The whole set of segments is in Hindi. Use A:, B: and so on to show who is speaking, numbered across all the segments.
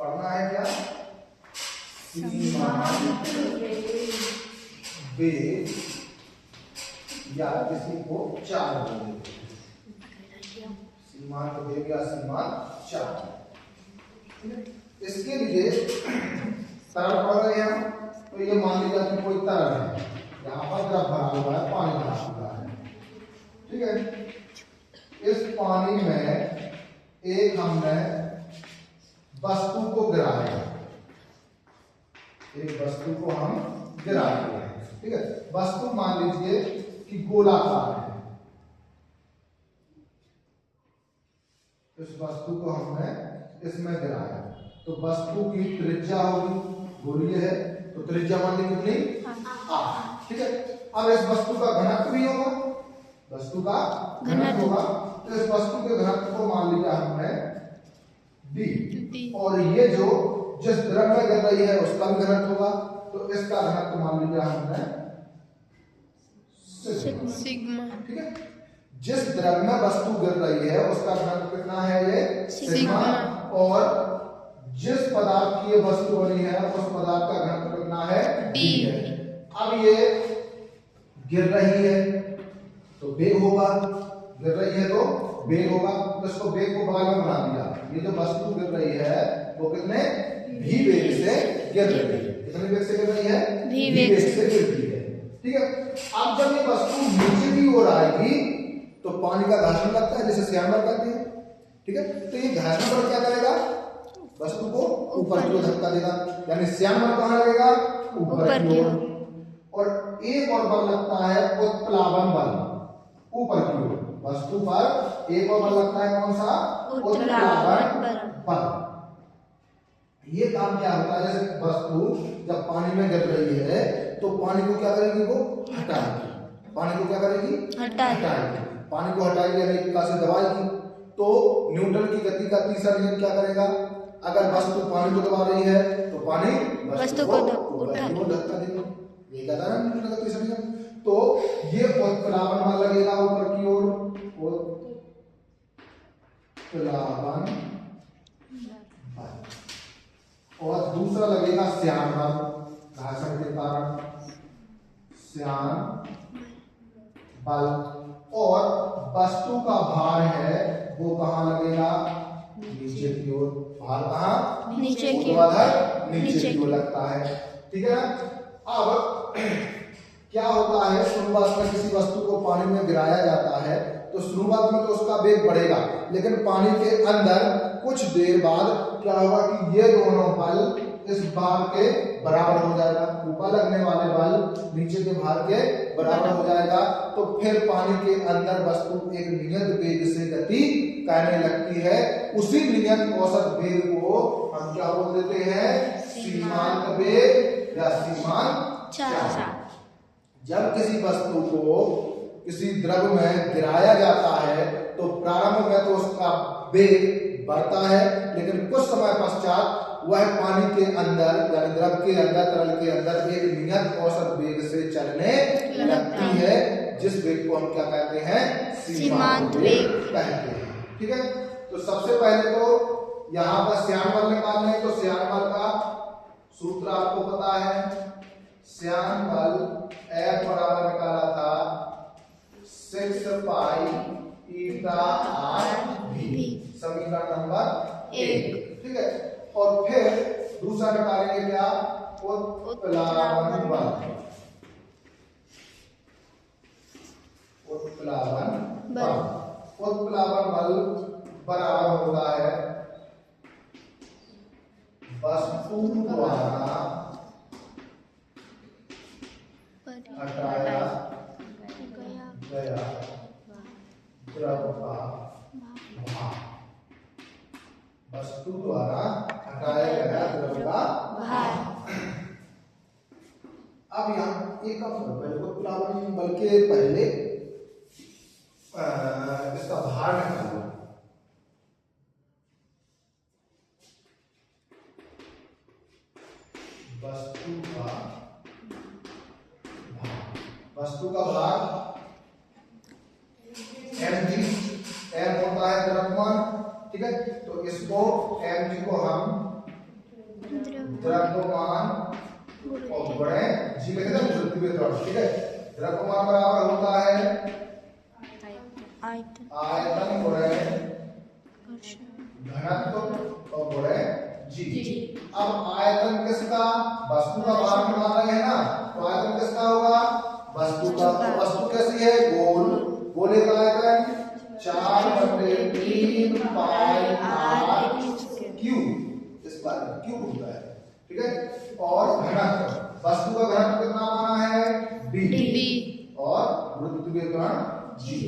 A: पढ़ना है क्या? सीमांत वेग या किसी को चाल बोलते हैं, सीमांत वेग या सीमांत चाल। इसके लिए तरल पढ़ रहे हैं हम, तो ये मान लीजिए कि कोई तरल है, यहाँ पर द्रव भरा हुआ है, पानी भरा हुआ है, ठीक है। इस पानी में एक हमने वस्तु को गिराया, एक वस्तु को हम गिरा दिए हैं, ठीक है। वस्तु मान लीजिए कि गोलाकार है, इस वस्तु को हमने इसमें गिराया, तो वस्तु की त्रिज्या होगी, गोलीय है तो त्रिज्या मान ली कितनी? 8, ठीक है। अब इस वस्तु का घनत्व भी होगा, वस्तु का घनत्व होगा, तो इस वस्तु के घनत्व को मान लिया हमने d, और ये जो जिस द्रव में गिर रही है उसका भी घनत्व होगा, तो इसका घनत्व मान लिया हमने
B: सिग्मा,
A: ठीक है। जिस द्रव में वस्तु गिर रही है उसका घनत्व कितना है? ये सिग्मा। और जिस पदार्थ की ये वस्तु बनी है उस पदार्थ का घनत्व कितना है? d है। अब ये गिर रही है तो वेग होगा, गिर रही है तो वेग होगा, तो इसको वेग को बगल में बना दिया, ये जो वस्तु गिर रही है वो कितने v वेग से गिर रही है, कितने वेग से गिर रही है? v वेग से गिरती है, ठीक है। अब जब ये वस्तु नीचे की ओर आएगी तो पानी का घर्षण लगता है, जैसे श्यान बल करती है, ठीक है। तो ये घर्षण बल क्या करेगा? वस्तु को ऊपर की ओर धक्का देगा, यानी श्यान बल कहां लगेगा? ऊपर की ओर। और एक और बल लगता है उत्प्लावन बल, ऊपर की ओर वस्तु पर एक और बल लगता है, कौन सा? उत्प्लावन बल। ये काम क्या होता है? जैसे वस्तु जब पानी में गिर रही है तो पानी को क्या करेगी? वो हटाएगी, पानी को क्या करेगी? हटाएगी, पानी को हटाएगी यानी एक से दबाएगी। तो न्यूटन की गति का तीसरा नियम क्या करेगा? अगर वस्तु पानी को दबा रही है तो पानी वस्तु को धक्का देगा, ये कहता है न्यूटन का तीसरा नियम। तो ये उत्प्लावन बल लगेगा ऊपर की ओर, उत्प्लावन बल, और दूसरा लगेगा श्यान बल, घर्षण के कारण श्यान बल। और वस्तु का भार है वो कहाँ लगेगा? नीचे की ओर। भार कहाँ? नीचे की ओर, नीचे की ओर लगता है, ठीक है ना। अब क्या होता है? शुरुआत में किसी वस्तु को पानी में गिराया जाता है तो शुरुआत में तो उसका वेग बढ़ेगा, लेकिन पानी के अंदर कुछ देर बाद क्या होगा कि ये दोनों बल इस भार के बराबर हो जाएगा, ऊपर लगने वाले बल नीचे के भार के बराबर हो जाएगा। तो फिर पानी के अंदर वस्तु एक नियत वेग से गति करने लगती है, उसी नियत औसत वेग को हम क्या बोल देते हैं? सीमांत वेग या सीमांत चाल। जब किसी वस्तु को किसी द्रव में गिराया जाता है तो प्रारंभ में तो उसका वेग बढ़ता है, लेकिन कुछ समय पश्चात वह पानी के अंदर यानी द्रव के अंदर, तरल के अंदर एक नियत औसत वेग से चलने लगती है, जिस वेग को हम क्या कहते हैं? सीमांत वेग कहते हैं, ठीक है। तो सबसे पहले तो यहाँ पर श्यान बल निकालने, तो श्यान बल का सूत्र आपको पता है, श्यान बल F बराबर निकाला था 6 पाई ईटा r v, समीकरण नंबर 1, ठीक है। और फिर दूसरा निकालेंगे क्या? उत्प्लावन बल, उत्प्लावन बल, उत्प्लावन बल बराबर होता है वस्तु द्वारा हटाया गया द्रव का भार, वस्तु द्वारा हटाया गया द्रव का भार। अब यहाँ एक उत्प्लावन बल के पहले इसका भार निकालो, वस्तु का भार, वस्तु का भार mg, m होता है द्रव्यमान, ठीक है। तो इसको mg को हम द्रव्यमान और गुणे जी लिखे थे गुरुत्वीय त्वरण, ठीक है। द्रव्यमान बराबर होता है आयतन गुणे घनत्व और गुणे जी। अब आयतन किसका? वस्तु का भार निकाल रहे हैं ना, तो आयतन किसका होगा? वस्तु का। तो वस्तु कैसी है? गोल। गोले का आयतन 4/3 पाई आर क्यूब, इस बार क्यूब होता है, ठीक है। और घनत्व, वस्तु का घनत्व कितना माना है? डी। और गुरुत्वीय त्वरण जी।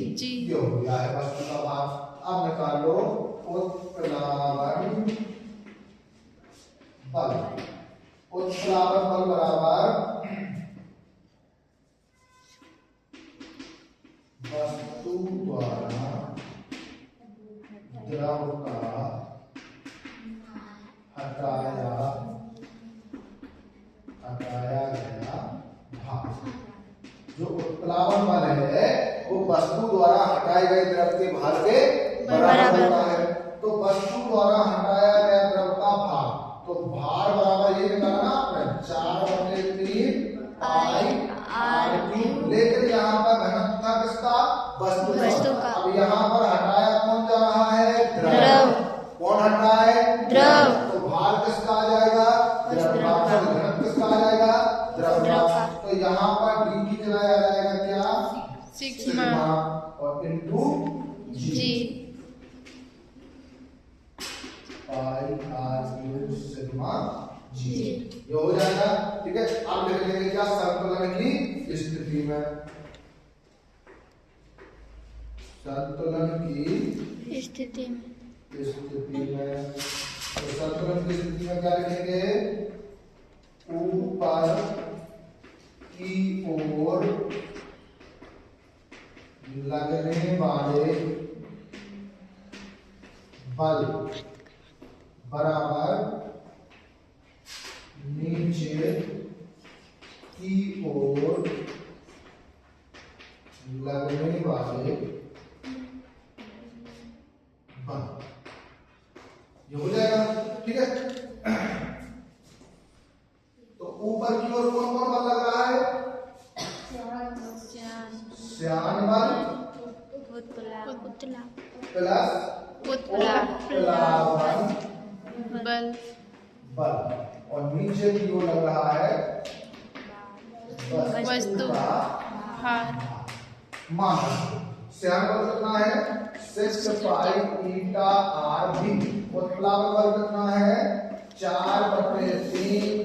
A: ये हो गया है वस्तु का भार। अब निकालो उत्प्लावन बल। उत्प्लावन बल बराबर वस्तु द्वारा द्रव का हटाया गया भार। जो उत्प्लावन बल है वो वस्तु द्वारा हटाए गए द्रव के भार के बराबर होता है। तो वस्तु द्वारा हटाया गया द्रव का भार, तो भार बराबर ये निकालना आपने 4/3 पाई आर क्यूब। लेकिन यहाँ पर घनत्व था किसका? वस्तु का। अब यहाँ पर हटाया कौन जा रहा है? द्रव। कौन हटा है? द्रव। तो भार किसका आ जाएगा? द्रव का। घनत्व किसका आ जाएगा? द्रव का। तो यहाँ पर डी की जगह आ जाएगा क्या? सिग्मा और into g pi r cube sigma g. ये हो जाएगा, ठीक है। अब लिख लेंगे क्या? संतुलन की स्थिति में। संतुलन की स्थिति में तो संतुलन की स्थिति में क्या लिखेंगे? ऊपर की ओर लगने वाले बल बराबर नीचे की ओर लगने वाले बल। ये हो जाएगा, ठीक है। तो ऊपर की ओर कौन कौन बल लग रहा है? श्यान बल प्लस उत्प्लावन बल और नीचे की ओर लग रहा है वस्तु का भार। मान श्यान बल कितना है? 6 पाई ईटा आर भी। उत्प्लावन बल कितना है? 4/3